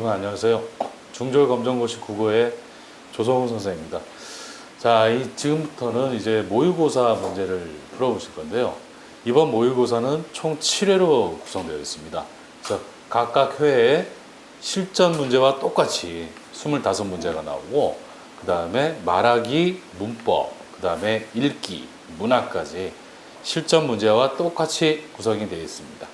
여러분 안녕하세요. 중졸검정고시 국어의 조성훈 선생입니다. 자, 지금부터는 이제 모의고사 문제를 풀어보실 건데요. 이번 모의고사는 총 7회로 구성되어 있습니다. 그래서 각각 회에 실전 문제와 똑같이 25문제가 나오고, 그 다음에 말하기, 문법, 그 다음에 읽기, 문학까지 실전 문제와 똑같이 구성이 되어 있습니다.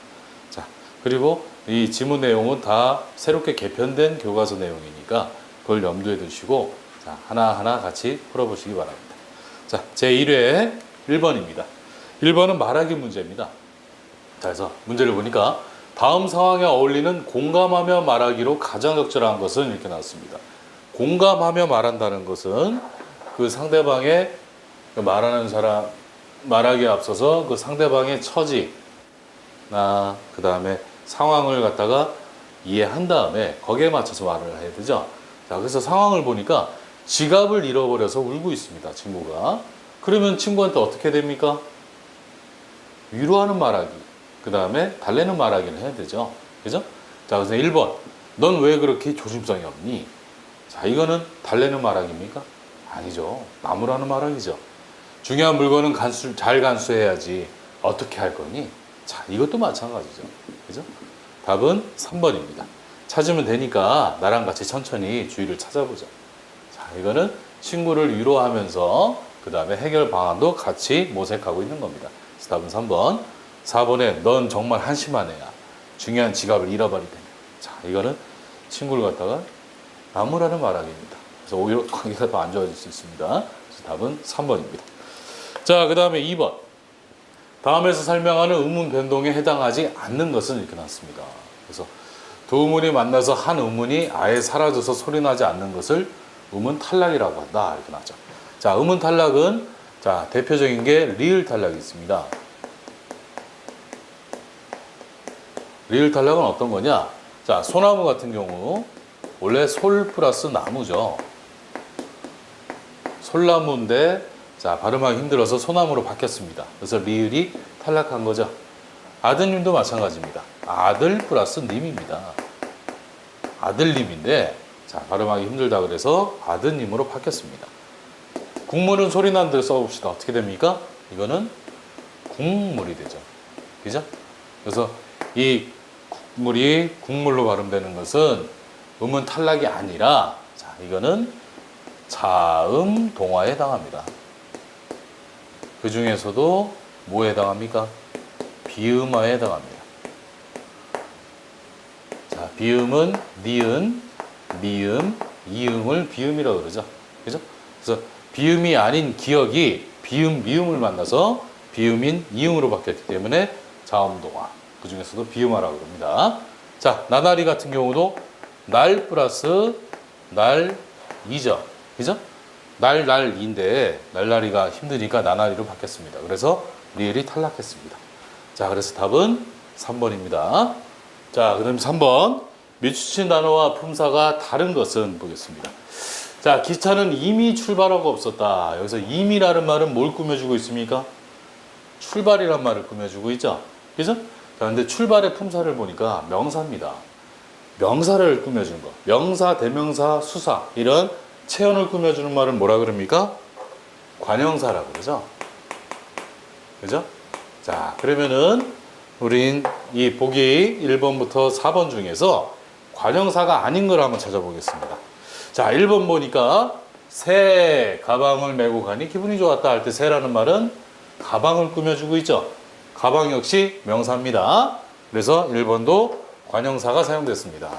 자, 그리고 이 지문 내용은 다 새롭게 개편된 교과서 내용이니까 그걸 염두에 두시고, 자, 하나하나 같이 풀어보시기 바랍니다. 자, 제1회 1번입니다. 1번은 말하기 문제입니다. 자, 그래서 문제를 보니까 다음 상황에 어울리는 공감하며 말하기로 가장 적절한 것은 이렇게 나왔습니다. 공감하며 말한다는 것은 그 상대방의 말하는 사람, 말하기에 앞서서 그 상대방의 처지나 그 다음에 상황을 갖다가 이해한 다음에 거기에 맞춰서 말을 해야 되죠. 자, 그래서 상황을 보니까 지갑을 잃어버려서 울고 있습니다, 친구가. 그러면 친구한테 어떻게 됩니까? 위로하는 말하기, 그 다음에 달래는 말하기를 해야 되죠. 그죠? 자, 그래서 1번. 넌 왜 그렇게 조심성이 없니? 자, 이거는 달래는 말하기입니까? 아니죠. 나무라는 말하기죠. 중요한 물건은 잘 간수해야지. 어떻게 할 거니? 자, 이것도 마찬가지죠. 그죠? 답은 3번입니다. 찾으면 되니까 나랑 같이 천천히 주위를 찾아보자. 자, 이거는 친구를 위로하면서 그 다음에 해결 방안도 같이 모색하고 있는 겁니다. 그래서 답은 3번. 4번에 넌 정말 한심한 애야. 중요한 지갑을 잃어버리다니. 자, 이거는 친구를 갖다가 나무라는 말하기입니다. 그래서 오히려 관계가 더 안 좋아질 수 있습니다. 그래서 답은 3번입니다. 자, 그 다음에 2번. 다음에서 설명하는 의문 변동에 해당하지 않는 것은 이렇게 나왔습니다. 그래서 두 의문이 만나서 한 의문이 아예 사라져서 소리나지 않는 것을 의문 탈락이라고 한다. 이렇게 나왔죠. 자, 의문 탈락은 자, 대표적인 게 리을 탈락이 있습니다. 리을 탈락은 어떤 거냐? 자, 소나무 같은 경우 원래 솔 플러스 나무죠. 솔나무인데 자, 발음하기 힘들어서 소나무로 바뀌었습니다. 그래서 리을이 탈락한 거죠. 아드님도 마찬가지입니다. 아들 플러스 님입니다. 아들님인데 자, 발음하기 힘들다 그래서 아드님으로 바뀌었습니다. 국물은 소리 나는 대로 써봅시다. 어떻게 됩니까? 이거는 국물이 되죠. 그죠? 그래서 이 국물이 국물로 발음되는 것은 음은 탈락이 아니라 자, 이거는 자음 동화에 해당합니다. 그 중에서도 뭐에 해당합니까? 비음어에 해당합니다. 자, 비음은 니은, 미음, 이음을 비음이라고 그러죠. 그죠? 그래서 비음이 아닌 기억이 비음, 미음을 만나서 비음인 이음으로 바뀌었기 때문에 자음동화. 그 중에서도 비음어라고 합니다. 자, 나날이 같은 경우도 날 플러스 날이죠. 그죠? 날인데 날라리가 힘드니까 나날이로 바뀌었습니다. 그래서 리을이 탈락했습니다. 자, 그래서 답은 3번입니다. 자, 그럼 3번. 밀추친 단어와 품사가 다른 것은 보겠습니다. 자, 기차는 이미 출발하고 없었다. 여기서 이미라는 말은 뭘 꾸며주고 있습니까? 출발이란 말을 꾸며주고 있죠. 그죠? 자, 근데 출발의 품사를 보니까 명사입니다. 명사를 꾸며주는 거. 명사, 대명사, 수사 이런 체언을 꾸며주는 말은 뭐라 그럽니까? 관형사라고 그러죠. 그죠? 자, 그러면은 우린 이 보기 1번부터 4번 중에서 관형사가 아닌 걸 한번 찾아보겠습니다. 자, 1번 보니까 새 가방을 메고 가니 기분이 좋았다 할 때 새라는 말은 가방을 꾸며주고 있죠. 가방 역시 명사입니다. 그래서 1번도 관형사가 사용됐습니다.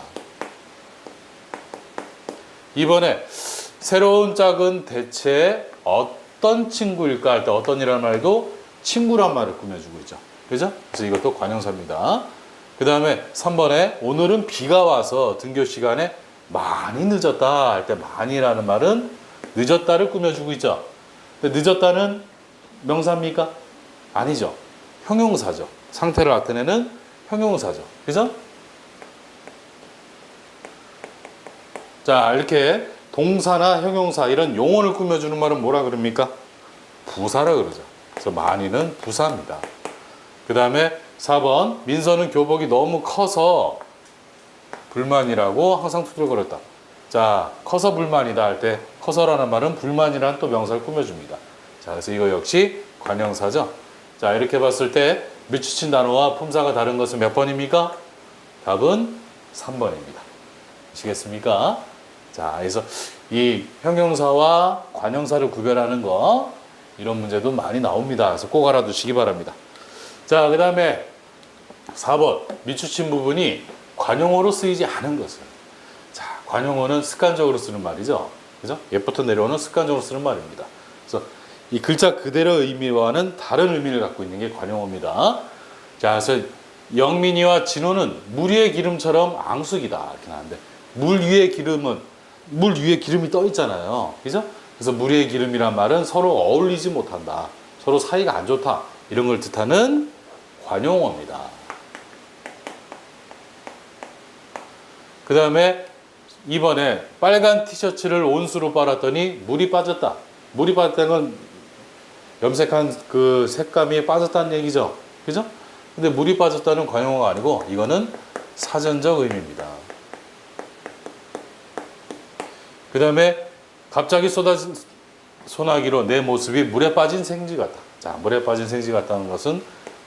2번에 새로운 짝은 대체 어떤 친구일까 할 때 어떤 이라는 말도 친구란 말을 꾸며주고 있죠. 그죠? 그래서 이것도 관형사입니다. 그 다음에 3번에 오늘은 비가 와서 등교 시간에 많이 늦었다 할 때 많이라는 말은 늦었다를 꾸며주고 있죠. 근데 늦었다는 명사입니까? 아니죠. 형용사죠. 상태를 나타내는 형용사죠. 그죠? 자, 이렇게 동사나 형용사 이런 용어를 꾸며주는 말은 뭐라 그럽니까? 부사라 그러죠. 그래서 많이는 부사입니다. 그 다음에 4번 민서는 교복이 너무 커서 불만이라고 항상 투덜거렸다. 자, 커서 불만이다 할 때 커서라는 말은 불만이라는 또 명사를 꾸며줍니다. 자, 그래서 이거 역시 관형사죠. 자, 이렇게 봤을 때 밀추친 단어와 품사가 다른 것은 몇 번입니까? 답은 3번입니다. 아시겠습니까? 자, 그래서 이 형용사와 관형사를 구별하는 거 이런 문제도 많이 나옵니다. 그래서 꼭 알아두시기 바랍니다. 자, 그 다음에 4번 밀추친 부분이 관용어로 쓰이지 않은 것은. 자, 관용어는 습관적으로 쓰는 말이죠. 그죠? 예부터 내려오는 습관적으로 쓰는 말입니다. 그래서 이 글자 그대로의 의미와는 다른 의미를 갖고 있는 게 관용어입니다. 자, 그래서 영민이와 진호는 물 위의 기름처럼 앙숙이다 이렇게 나왔는데, 물 위에 기름이 떠 있잖아요. 그죠? 그래서 물 위의 기름이란 말은 서로 어울리지 못한다, 서로 사이가 안 좋다, 이런 걸 뜻하는 관용어입니다. 그 다음에 2번에 빨간 티셔츠를 온수로 빨았더니 물이 빠졌다. 물이 빠졌다는 건 염색한 그 색감이 빠졌다는 얘기죠. 그죠? 근데 물이 빠졌다는 관용어가 아니고 이거는 사전적 의미입니다. 그 다음에 갑자기 쏟아진 소나기로 내 모습이 물에 빠진 생쥐 같다. 자, 물에 빠진 생쥐 같다는 것은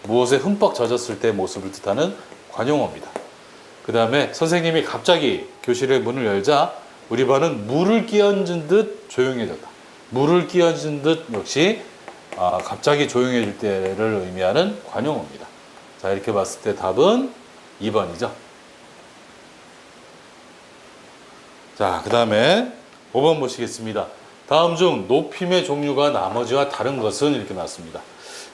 무엇에 흠뻑 젖었을 때 모습을 뜻하는 관용어입니다. 그 다음에 선생님이 갑자기 교실의 문을 열자 우리 반은 물을 끼얹은 듯 조용해졌다. 물을 끼얹은 듯 역시 갑자기 조용해질 때를 의미하는 관용어입니다. 자, 이렇게 봤을 때 답은 2번이죠. 자, 그 다음에 5번 보시겠습니다. 다음 중 높임의 종류가 나머지와 다른 것은 이렇게 나왔습니다.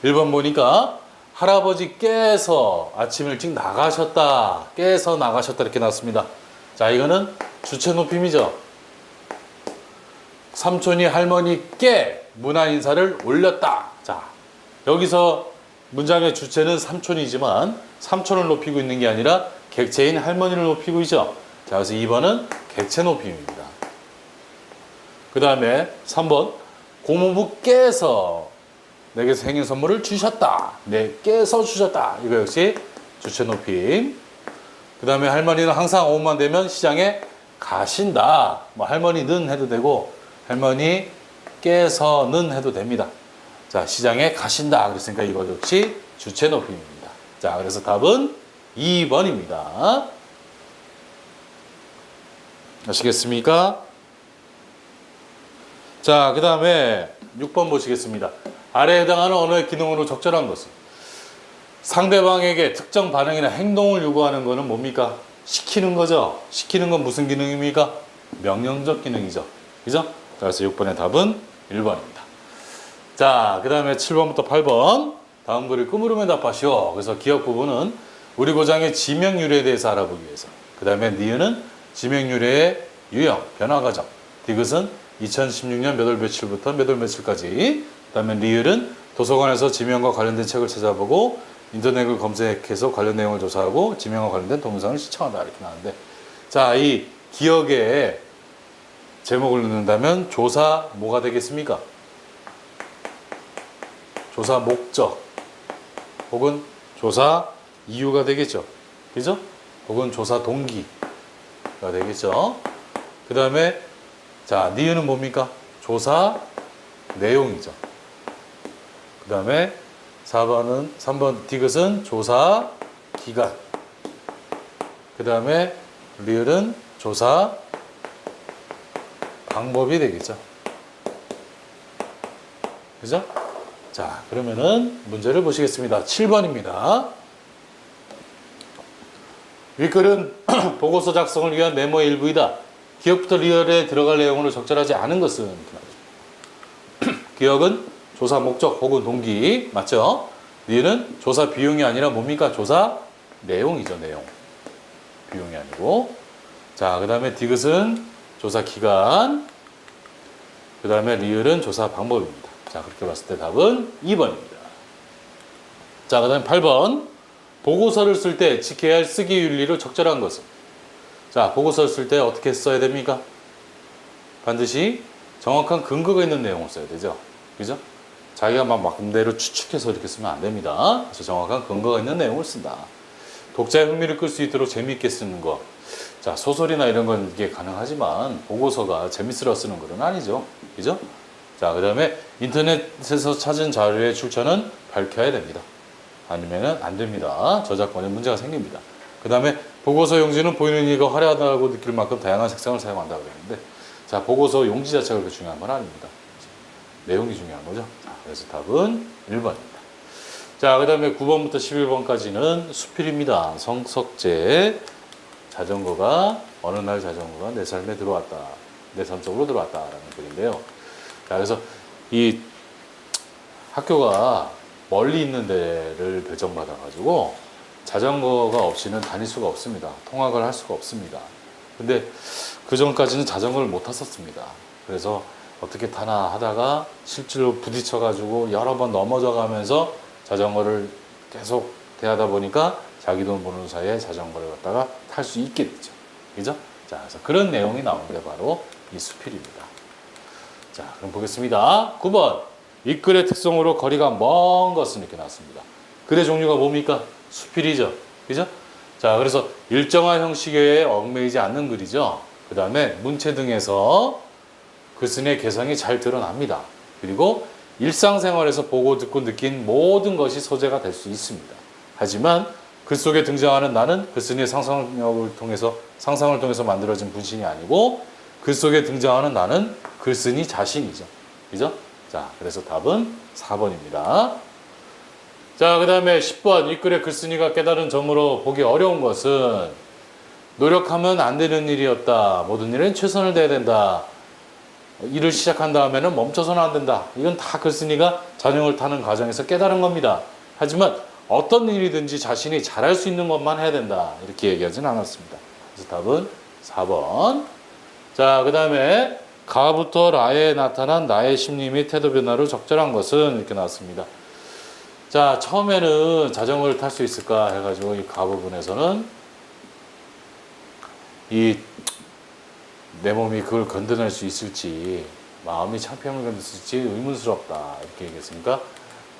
1번 보니까 할아버지께서 아침 일찍 나가셨다. 깨서 나가셨다 이렇게 나왔습니다. 자, 이거는 주체 높임이죠. 삼촌이 할머니께 문화 인사를 올렸다. 자, 여기서 문장의 주체는 삼촌이지만 삼촌을 높이고 있는 게 아니라 객체인 할머니를 높이고 있죠. 자, 그래서 2번은 객체 높임입니다. 그 다음에 3번 고모부께서 내게 생일 선물을 주셨다. 내께서 주셨다. 이거 역시 주체 높임. 그 다음에 할머니는 항상 오후만 되면 시장에 가신다. 뭐 할머니는 해도 되고 할머니께서는 해도 됩니다. 자, 시장에 가신다 그랬으니까 이거 역시 주체 높임입니다. 자, 그래서 답은 2번입니다. 아시겠습니까? 자, 그 다음에 6번 보시겠습니다. 아래에 해당하는 언어의 기능으로 적절한 것은. 상대방에게 특정 반응이나 행동을 요구하는 것은 뭡니까? 시키는 거죠. 시키는 건 무슨 기능입니까? 명령적 기능이죠. 그죠? 그래서 6번의 답은 1번입니다. 자, 그 다음에 7번부터 8번. 다음 글을 끄물으면 답하시오. 그래서 기억 부분은 우리 고장의 지명유래에 대해서 알아보기 위해서. 그 다음에 니은은 지명유래의 유형, 변화 과정. 디귿은 2016년 몇 월 며칠부터 몇 월 며칠까지. 그 다음에 리을은 도서관에서 지명과 관련된 책을 찾아보고 인터넷을 검색해서 관련 내용을 조사하고 지명과 관련된 동영상을 시청한다 이렇게 나왔는데, 자, 이 기억에 제목을 넣는다면 조사 뭐가 되겠습니까? 조사 목적 혹은 조사 이유가 되겠죠. 그죠? 혹은 조사 동기가 되겠죠. 그 다음에 자, 니은은 뭡니까? 조사 내용이죠. 그 다음에 3번 디귿은 조사 기간. 그 다음에 리을은 조사 방법이 되겠죠. 그죠? 자, 그러면은 문제를 보시겠습니다. 7번입니다. 윗글은 보고서 작성을 위한 메모의 일부이다. 기억부터 리얼에 들어갈 내용으로 적절하지 않은 것은 기억은 조사 목적 혹은 동기 맞죠? 리얼은 조사 비용이 아니라 뭡니까? 조사 내용이죠. 내용. 비용이 아니고. 자, 그 다음에 디귿은 조사 기간. 그 다음에 리얼은 조사 방법입니다. 자, 그렇게 봤을 때 답은 2번입니다. 자, 그 다음에 8번. 보고서를 쓸 때 지켜야 할 쓰기 윤리로 적절한 것은. 자, 보고서를 쓸 때 어떻게 써야 됩니까? 반드시 정확한 근거가 있는 내용을 써야 되죠. 그죠? 자기가 막 마음대로 추측해서 이렇게 쓰면 안 됩니다. 그래서 정확한 근거가 있는 내용을 쓴다. 독자의 흥미를 끌 수 있도록 재미있게 쓰는 것. 자, 소설이나 이런 건 이게 가능하지만 보고서가 재밌으러 쓰는 글은 아니죠. 그죠? 자, 그 다음에 인터넷에서 찾은 자료의 출처는 밝혀야 됩니다. 아니면은 안 됩니다. 저작권에 문제가 생깁니다. 그 다음에 보고서 용지는 보이는 이가 화려하다고 느낄 만큼 다양한 색상을 사용한다고 그랬는데, 자, 보고서 용지 자체가 그렇게 중요한 건 아닙니다. 내용이 중요한 거죠. 자, 그래서 답은 1번입니다. 자, 그 다음에 9번부터 11번까지는 수필입니다. 성석재. 자전거가 어느 날 자전거가 내 삶에 들어왔다. 내 삶 속으로 들어왔다라는 글인데요. 자, 그래서 이 학교가 멀리 있는 데를 배정받아 가지고 자전거가 없이는 다닐 수가 없습니다. 통학을 할 수가 없습니다. 근데 그 전까지는 자전거를 못 탔었습니다. 그래서 어떻게 타나 하다가 실제로 부딪혀 가지고 여러 번 넘어져 가면서 자전거를 계속 대하다 보니까 자기 돈 버는 사이에 자전거를 갖다가 탈 수 있게 되죠. 그죠? 자, 그래서 그런 내용이 나온 게 바로 이 수필입니다. 자, 그럼 보겠습니다. 9번. 이 글의 특성으로 거리가 먼 것은 이렇게 나왔습니다. 글의 종류가 뭡니까? 수필이죠. 그죠? 자, 그래서 일정한 형식에 얽매이지 않는 글이죠. 그 다음에 문체 등에서 글쓴이의 개성이 잘 드러납니다. 그리고 일상생활에서 보고 듣고 느낀 모든 것이 소재가 될 수 있습니다. 하지만 글 속에 등장하는 나는 글쓴이의 상상을 통해서 만들어진 분신이 아니고 글 속에 등장하는 나는 글쓴이 자신이죠. 그죠? 자, 그래서 답은 4번입니다. 자, 그 다음에 10번. 이 글의 글쓴이가 깨달은 점으로 보기 어려운 것은 노력하면 안 되는 일이었다. 모든 일엔 최선을 다해야 된다. 일을 시작한 다음에는 멈춰서는 안 된다. 이건 다 글쓴이가 자전거를 타는 과정에서 깨달은 겁니다. 하지만 어떤 일이든지 자신이 잘할 수 있는 것만 해야 된다. 이렇게 얘기하지는 않았습니다. 그래서 답은 4번. 자, 그 다음에 가부터 라에 나타난 나의 심리 및 태도 변화로 적절한 것은 이렇게 나왔습니다. 자, 처음에는 자전거를 탈 수 있을까 해가지고 이 가 부분에서는 내 몸이 그걸 건드낼 수 있을지, 마음이 창피함을 견딜 수 있을지 의문스럽다. 이렇게 얘기했으니까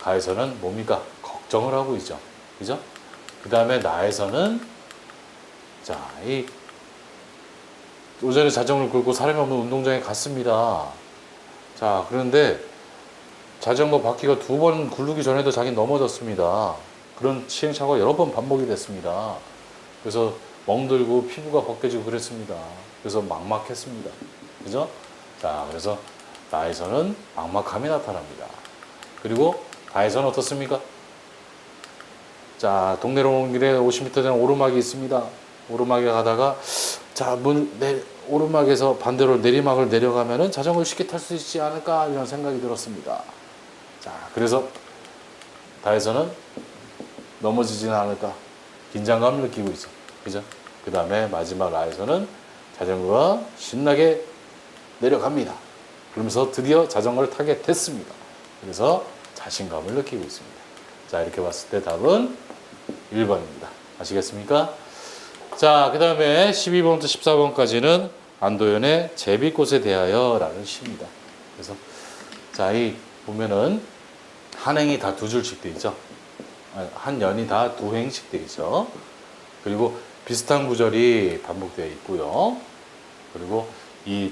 가에서는 뭡니까? 걱정을 하고 있죠. 그죠? 그 다음에 나에서는 자, 오전에 자전거를 끌고 사람이 없는 운동장에 갔습니다. 자, 그런데 자전거 바퀴가 2번 굴르기 전에도 자기 넘어졌습니다. 그런 시행착오가 여러 번 반복이 됐습니다. 그래서 멍들고 피부가 벗겨지고 그랬습니다. 그래서 막막했습니다. 그죠? 자, 그래서 나에서는 막막함이 나타납니다. 그리고 가에서는 어떻습니까? 자, 동네로 오는 길에 50m 되는 오르막이 있습니다. 오르막에 가다가 자, 오르막에서 반대로 내리막을 내려가면은 자전거를 쉽게 탈 수 있지 않을까 이런 생각이 들었습니다. 자, 그래서 다에서는 넘어지지는 않을까 긴장감을 느끼고 있어. 그죠? 그 다음에 마지막 라에서는 자전거가 신나게 내려갑니다. 그러면서 드디어 자전거를 타게 됐습니다. 그래서 자신감을 느끼고 있습니다. 자, 이렇게 봤을 때 답은 1번입니다. 아시겠습니까? 자, 그 다음에 12번부터 14번까지는 안도현의 제비꽃에 대하여 라는 시입니다. 그래서 자, 이 보면은 한 행이 다 2줄씩 돼 있죠. 한 연이 다 2행씩 돼 있죠. 그리고 비슷한 구절이 반복되어 있고요. 그리고 이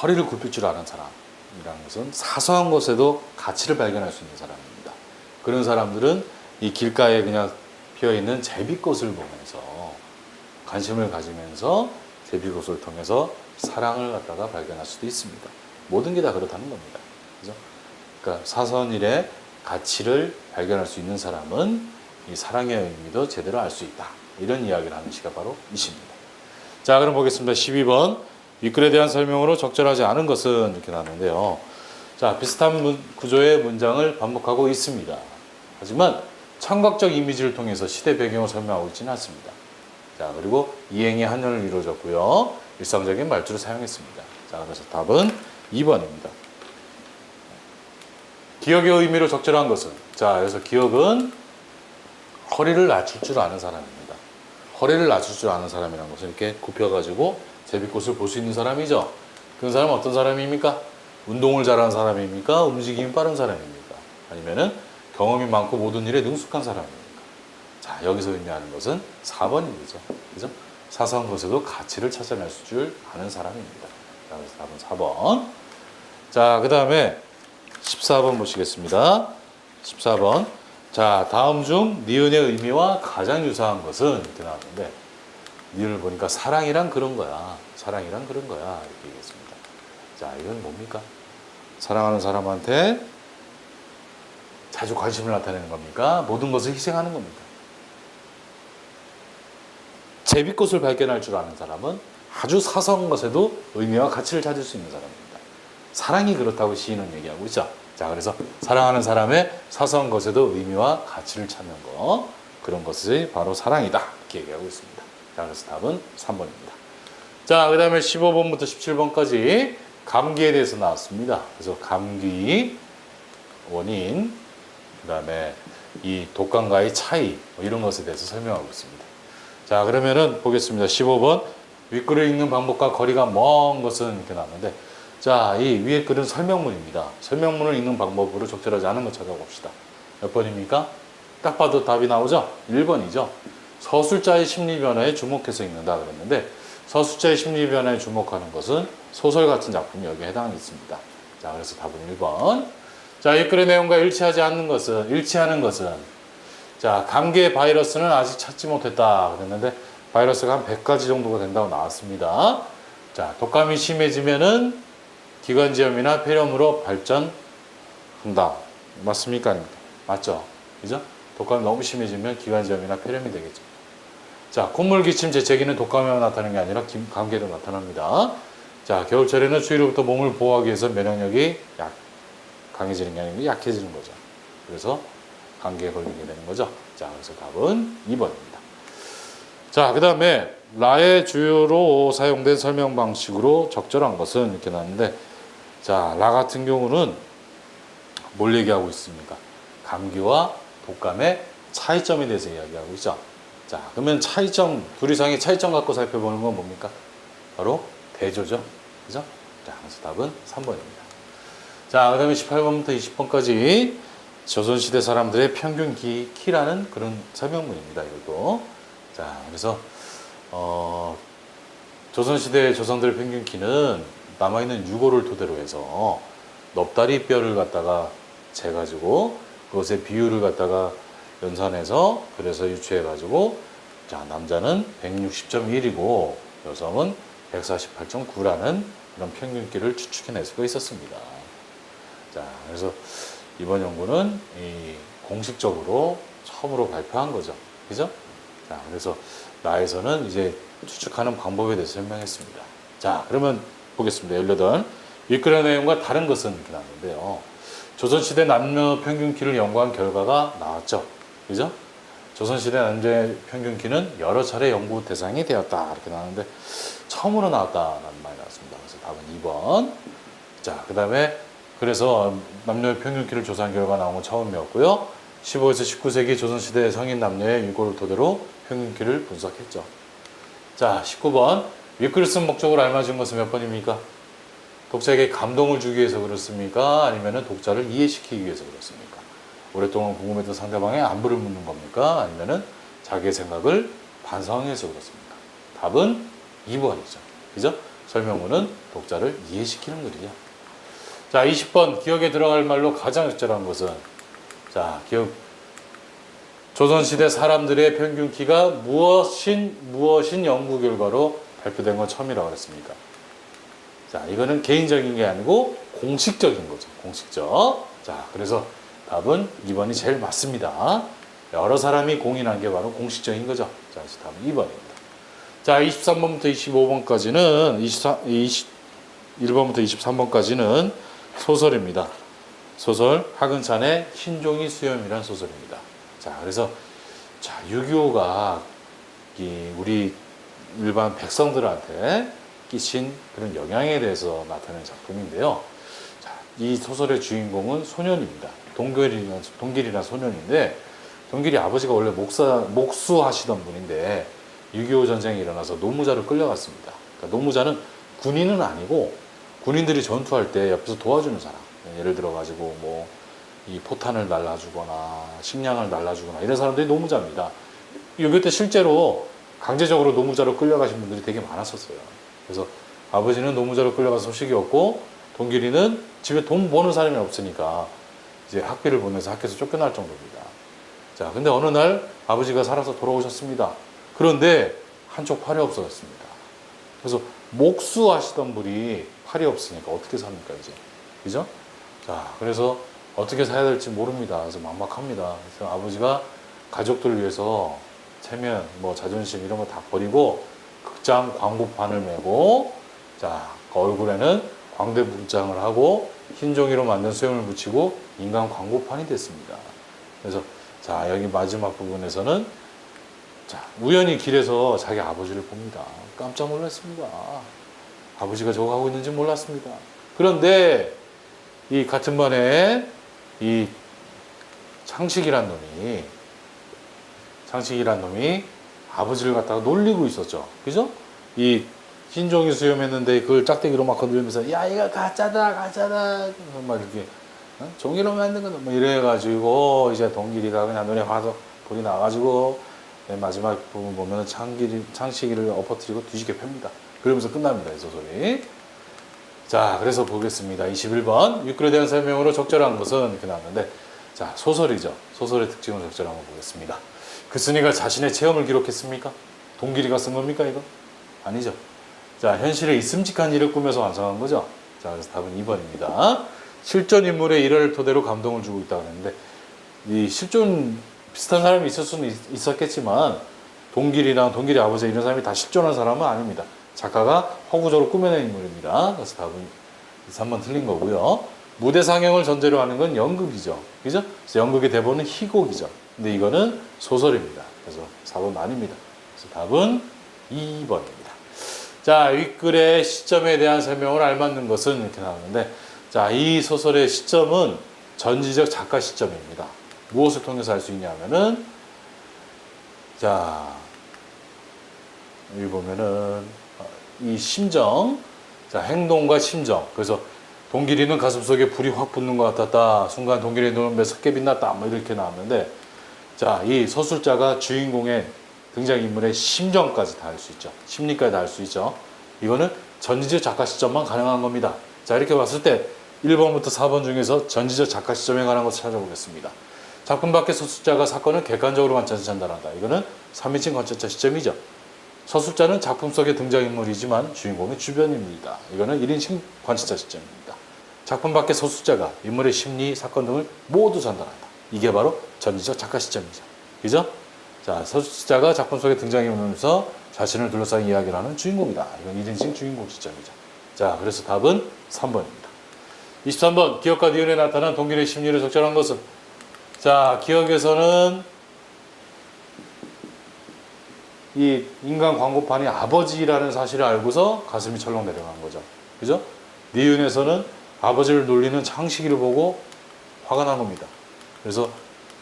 허리를 굽힐 줄 아는 사람이라는 것은 사소한 것에도 가치를 발견할 수 있는 사람입니다. 그런 사람들은 이 길가에 그냥 피어있는 제비꽃을 보면서 관심을 가지면서 제비꽃을 통해서 사랑을 갖다가 발견할 수도 있습니다. 모든 게 다 그렇다는 겁니다. 그죠? 그러니까 사소한 일에 가치를 발견할 수 있는 사람은 이 사랑의 의미도 제대로 알 수 있다. 이런 이야기를 하는 시가 바로 이 시입니다. 자, 그럼 보겠습니다. 12번. 윗글에 대한 설명으로 적절하지 않은 것은 이렇게 나왔는데요. 자, 비슷한 구조의 문장을 반복하고 있습니다. 하지만 청각적 이미지를 통해서 시대 배경을 설명하고 있지는 않습니다. 자, 그리고 이행이 한연을 이루어졌고요. 일상적인 말투를 사용했습니다. 자, 그래서 답은 2번입니다. 기억의 의미로 적절한 것은, 자, 그래서 기억은 허리를 낮출 줄 아는 사람입니다. 허리를 낮출 줄 아는 사람이라는 것은 이렇게 굽혀가지고 제비꽃을 볼 수 있는 사람이죠. 그런 사람은 어떤 사람입니까? 운동을 잘하는 사람입니까? 움직임이 빠른 사람입니까? 아니면은 경험이 많고 모든 일에 능숙한 사람입니까? 자, 여기서 의미하는 것은 4번이죠. 그죠? 사소한 것에도 가치를 찾아낼 줄 아는 사람입니다. 자, 그래서 답은 4번. 자, 그 다음에 14번 보시겠습니다. 14번. 자, 다음 중 니은의 의미와 가장 유사한 것은 이렇게 나왔는데, 니은을 보니까 사랑이란 그런 거야. 사랑이란 그런 거야. 이렇게 얘기했습니다. 자, 이건 뭡니까? 사랑하는 사람한테 자주 관심을 나타내는 겁니까? 모든 것을 희생하는 겁니까? 제비꽃을 발견할 줄 아는 사람은 아주 사소한 것에도 의미와 가치를 찾을 수 있는 사람입니다. 사랑이 그렇다고 시인은 얘기하고 있죠. 자, 그래서 사랑하는 사람의 사소한 것에도 의미와 가치를 찾는 거, 그런 것이 바로 사랑이다. 이렇게 얘기하고 있습니다. 자, 그래서 답은 3번입니다. 자, 그 다음에 15번부터 17번까지 감기에 대해서 나왔습니다. 그래서 감기, 원인, 그 다음에 이 독감과의 차이, 뭐 이런 것에 대해서 설명하고 있습니다. 자, 그러면은 보겠습니다. 15번. 윗글을 읽는 방법과 거리가 먼 것은 이렇게 나왔는데, 자, 이 위에 글은 설명문입니다. 설명문을 읽는 방법으로 적절하지 않은 것 찾아봅시다. 몇 번입니까? 딱 봐도 답이 나오죠? 1번이죠. 서술자의 심리 변화에 주목해서 읽는다 그랬는데, 서술자의 심리 변화에 주목하는 것은 소설 같은 작품이 여기에 해당했습니다. 자, 그래서 답은 1번. 자, 이 글의 내용과 일치하는 것은, 자, 감기의 바이러스는 아직 찾지 못했다 그랬는데, 바이러스가 한 100가지 정도가 된다고 나왔습니다. 자, 독감이 심해지면은 기관지염이나 폐렴으로 발전한다. 맞습니까? 아닙니까? 맞죠? 그죠? 독감이 너무 심해지면 기관지염이나 폐렴이 되겠죠. 자, 콧물, 기침, 재채기는 독감에만 나타나는 게 아니라 감기에도 나타납니다. 자, 겨울철에는 추위로부터 몸을 보호하기 위해서 면역력이 강해지는 게 아니고 약해지는 거죠. 그래서 감기에 걸리게 되는 거죠. 자, 그래서 답은 2번입니다. 자, 그 다음에 라의 주요로 사용된 설명 방식으로 적절한 것은 이렇게 나왔는데, 자, 라 같은 경우는 뭘 얘기하고 있습니까? 감기와 독감의 차이점에 대해서 이야기하고 있죠. 자, 그러면 차이점, 둘 이상의 차이점 갖고 살펴보는 건 뭡니까? 바로 대조죠. 그죠? 자, 그래서 답은 3번입니다. 자, 그 다음에 18번부터 20번까지 조선시대 사람들의 평균 키라는 그런 설명문입니다. 이것도. 자, 그래서, 조선시대 조상들의 평균 키는 남아있는 유골을 토대로 해서 넙다리 뼈를 갖다가 재가지고 그것의 비율을 갖다가 연산해서 그래서 유추해가지고, 자, 남자는 160.1이고 여성은 148.9라는 그런 평균키를 추측해낼 수가 있었습니다. 자, 그래서 이번 연구는 이 공식적으로 처음으로 발표한 거죠. 그죠? 자, 그래서 나에서는 이제 추측하는 방법에 대해서 설명했습니다. 자, 그러면 보겠습니다. 18. 윗글의 내용과 다른 것은 이렇게 나왔는데요. 조선시대 남녀 평균키를 연구한 결과가 나왔죠. 그죠? 조선시대 남녀 평균키는 여러 차례 연구 대상이 되었다. 이렇게 나왔는데, 처음으로 나왔다라는 말이 나왔습니다. 그래서 답은 2번. 자, 그 다음에, 그래서 남녀 평균키를 조사한 결과가 나온 건 처음이었고요. 15에서 19세기 조선시대 성인 남녀의 유골을 토대로 평균키를 분석했죠. 자, 19번. 윗글을 쓴 목적으로 알맞은 것은 몇 번입니까? 독자에게 감동을 주기 위해서 그렇습니까? 아니면 독자를 이해시키기 위해서 그렇습니까? 오랫동안 궁금했던 상대방의 안부를 묻는 겁니까? 아니면 자기의 생각을 반성하기 위해서 그렇습니까? 답은 2번이죠. 그죠? 설명문은 독자를 이해시키는 글이죠. 자, 20번. 기억에 들어갈 말로 가장 적절한 것은, 자, 조선시대 사람들의 평균 키가 무엇인 연구 결과로 발표된 건 처음이라고 그랬습니까? 자, 이거는 개인적인 게 아니고 공식적인 거죠. 공식적. 자, 그래서 답은 2번이 제일 맞습니다. 여러 사람이 공인한 게 바로 공식적인 거죠. 자, 그래서 답은 2번입니다. 자, 23번부터 25번까지는, 21번부터 23번까지는 소설입니다. 소설, 하근찬의 신종이 수염이라는 소설입니다. 자, 그래서, 자, 6.25가 우리 일반 백성들한테 끼친 그런 영향에 대해서 나타낸 작품인데요. 자, 이 소설의 주인공은 소년입니다. 동길이라는 소년인데, 동길이 아버지가 원래 목수하시던 분인데, 6.25 전쟁이 일어나서 노무자로 끌려갔습니다. 그러니까 노무자는 군인은 아니고, 군인들이 전투할 때 옆에서 도와주는 사람. 예를 들어가지고, 이 포탄을 날라주거나, 식량을 날라주거나, 이런 사람들이 노무자입니다. 6.25때 실제로 강제적으로 노무자로 끌려가신 분들이 되게 많았었어요. 그래서 아버지는 노무자로 끌려간 소식이었고 동길이는 집에 돈 버는 사람이 없으니까 이제 학비를 보내서 학교에서 쫓겨날 정도입니다. 자, 근데 어느 날 아버지가 살아서 돌아오셨습니다. 그런데 한쪽 팔이 없어졌습니다. 그래서 목수하시던 분이 팔이 없으니까 어떻게 삽니까, 이제? 그죠? 자, 그래서 어떻게 사야 될지 모릅니다. 그래서 막막합니다. 그래서 아버지가 가족들을 위해서 체면, 뭐 자존심 이런 거 다 버리고 극장 광고판을 메고, 자, 그 얼굴에는 광대 문장을 하고 흰 종이로 만든 수염을 붙이고 인간 광고판이 됐습니다. 그래서 자, 여기 마지막 부분에서는 자, 우연히 길에서 자기 아버지를 봅니다. 깜짝 놀랐습니다. 아버지가 저거 하고 있는지 몰랐습니다. 그런데 이 같은 반에 이 창식이란 놈이 아버지를 갖다가 놀리고 있었죠. 그죠? 이 흰종이 수염했는데 그걸 짝대기로 막 건드리면서 야, 이거 가짜다 막 이렇게 종이로 만든 거다 뭐 이래가지고 이제 동길이가 그냥 눈에 화서 불이 나가지고 마지막 부분 보면은 창식이를 엎어뜨리고 뒤지게 팹니다. 그러면서 끝납니다, 이 소설이. 자, 그래서 보겠습니다. 21번 육글에 대한 설명으로 적절한 것은 이렇게 나왔는데, 자, 소설이죠. 소설의 특징을 적절한 거 보겠습니다. 글쓴이가 자신의 체험을 기록했습니까? 동길이가 쓴 겁니까, 이거? 아니죠. 자, 현실에 있음직한 일을 꾸며서 완성한 거죠. 자, 그래서 답은 2번입니다. 실존 인물의 일화를 토대로 감동을 주고 있다고 했는데, 이 실존 비슷한 사람이 있을 수는 있었겠지만 동길이랑 동길이 아버지 이런 사람이 다 실존한 사람은 아닙니다. 작가가 허구적으로 꾸며낸 인물입니다. 그래서 답은 3번 틀린 거고요. 무대 상영을 전제로 하는 건 연극이죠. 그죠? 그래서 연극의 대본은 희곡이죠. 근데 이거는 소설입니다. 그래서 4번 아닙니다. 그래서 답은 2번입니다. 자, 윗글의 시점에 대한 설명을 알맞는 것은 이렇게 나오는데, 자, 이 소설의 시점은 전지적 작가 시점입니다. 무엇을 통해서 알 수 있냐면은, 자, 여기 보면은 이 심정, 자, 행동과 심정. 그래서 동길이는 가슴속에 불이 확 붙는 것 같았다. 순간 동길이의 눈은 매섭게 빛났다. 뭐 이렇게 나왔는데, 자, 이 서술자가 주인공의 등장인물의 심정까지 다 알 수 있죠. 심리까지 다 알 수 있죠. 이거는 전지적 작가 시점만 가능한 겁니다. 자, 이렇게 봤을 때 1번부터 4번 중에서 전지적 작가 시점에 관한 것을 찾아보겠습니다. 작품 밖의 서술자가 사건을 객관적으로 관찰해서 전달한다. 이거는 3인칭 관찰자 시점이죠. 서술자는 작품 속의 등장인물이지만 주인공의 주변입니다. 이거는 1인칭 관찰자 시점입니다. 작품 밖의 서술자가 인물의 심리, 사건 등을 모두 전달한다. 이게 바로 전지적 작가 시점이죠. 그죠? 자, 서술자가 작품 속의 등장인물로서 자신을 둘러싸인 이야기를 하는 주인공이다. 이건 1인칭 주인공 시점이죠. 자, 그래서 답은 3번입니다. 23번, 기억과 니은에 나타난 동길의 심리를 적절한 것은? 자, 기억에서는 이 인간 광고판이 아버지라는 사실을 알고서 가슴이 철렁 내려간 거죠. 그죠? 니은에서는 아버지를 놀리는 창식이를 보고 화가 난 겁니다. 그래서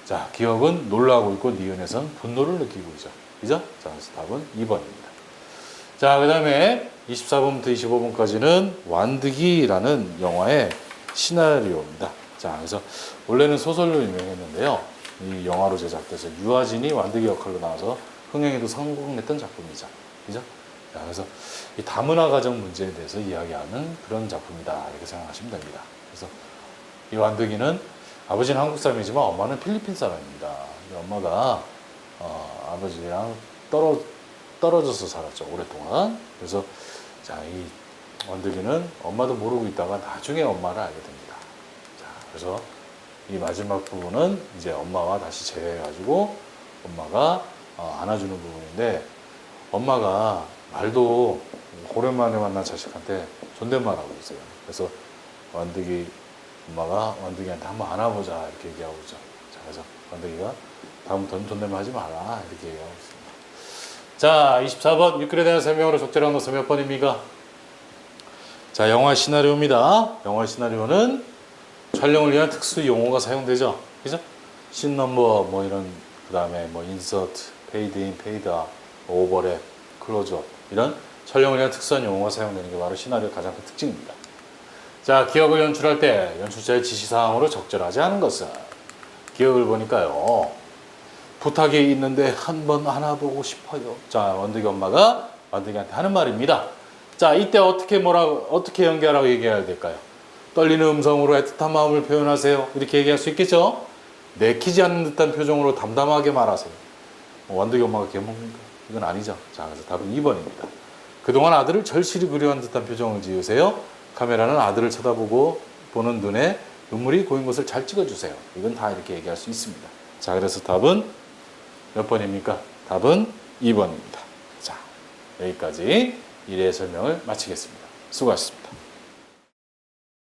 자, 기억은 놀라고 있고 니은에서는 분노를 느끼고 있죠. 그죠? 자, 그래서 답은 2번입니다. 자, 그 다음에 24번부터 25번까지는 완득이라는 영화의 시나리오입니다. 자, 그래서 원래는 소설로 유명했는데요. 이 영화로 제작돼서 유아진이 완득이 역할로 나와서 흥행에도 성공했던 작품이죠. 그죠? 자, 그래서 이 다문화 가정 문제에 대해서 이야기하는 그런 작품이다. 이렇게 생각하시면 됩니다. 그래서 이 완득이는 아버지는 한국 사람이지만 엄마는 필리핀 사람입니다. 엄마가 아버지랑 떨어져서 살았죠. 오랫동안. 그래서 자, 이 완득이는 엄마도 모르고 있다가 나중에 엄마를 알게 됩니다. 자, 그래서 이 마지막 부분은 이제 엄마와 다시 재회해가지고 엄마가 안아주는 부분인데, 엄마가 말도 오랜만에 만난 자식한테 존댓말하고 있어요. 그래서 완득이 엄마가 완득이한테 한번 안아보자 이렇게 얘기하고 있죠. 자, 그래서 완득이가 다음부터는 존댓말 하지 마라 이렇게 얘기하고 있습니다. 자, 24번 육글에 대한 설명으로 적절한 것은 몇 번입니까? 자, 영화 시나리오입니다. 영화 시나리오는 촬영을 위한 특수 용어가 사용되죠. 그죠? 씬 넘버 뭐 이런, 그 다음에 뭐 인서트, 페이드 인, 페이드 아웃, 오버랩, 클로즈업, 이런 촬영을 위한 특수한 용어가 사용되는 게 바로 시나리오의 가장 큰 특징입니다. 자, 기억을 연출할 때 연출자의 지시사항으로 적절하지 않은 것은? 기억을 보니까요, 부탁이 있는데 한번 안아보고 싶어요. 자, 원득이 엄마가 원득이한테 하는 말입니다. 자, 이때 어떻게 연기하라고 얘기해야 될까요? 떨리는 음성으로 애틋한 마음을 표현하세요. 이렇게 얘기할 수 있겠죠? 내키지 않는 듯한 표정으로 담담하게 말하세요. 원득이 엄마가 개먹는가? 이건 아니죠. 자, 그래서 답은 2번입니다. 그동안 아들을 절실히 그리워한 듯한 표정을 지으세요. 카메라는 아들을 쳐다보고 보는 눈에 눈물이 고인 것을 잘 찍어주세요. 이건 다 이렇게 얘기할 수 있습니다. 자, 그래서 답은 몇 번입니까? 답은 2번입니다. 자, 여기까지 1회 설명을 마치겠습니다. 수고하셨습니다.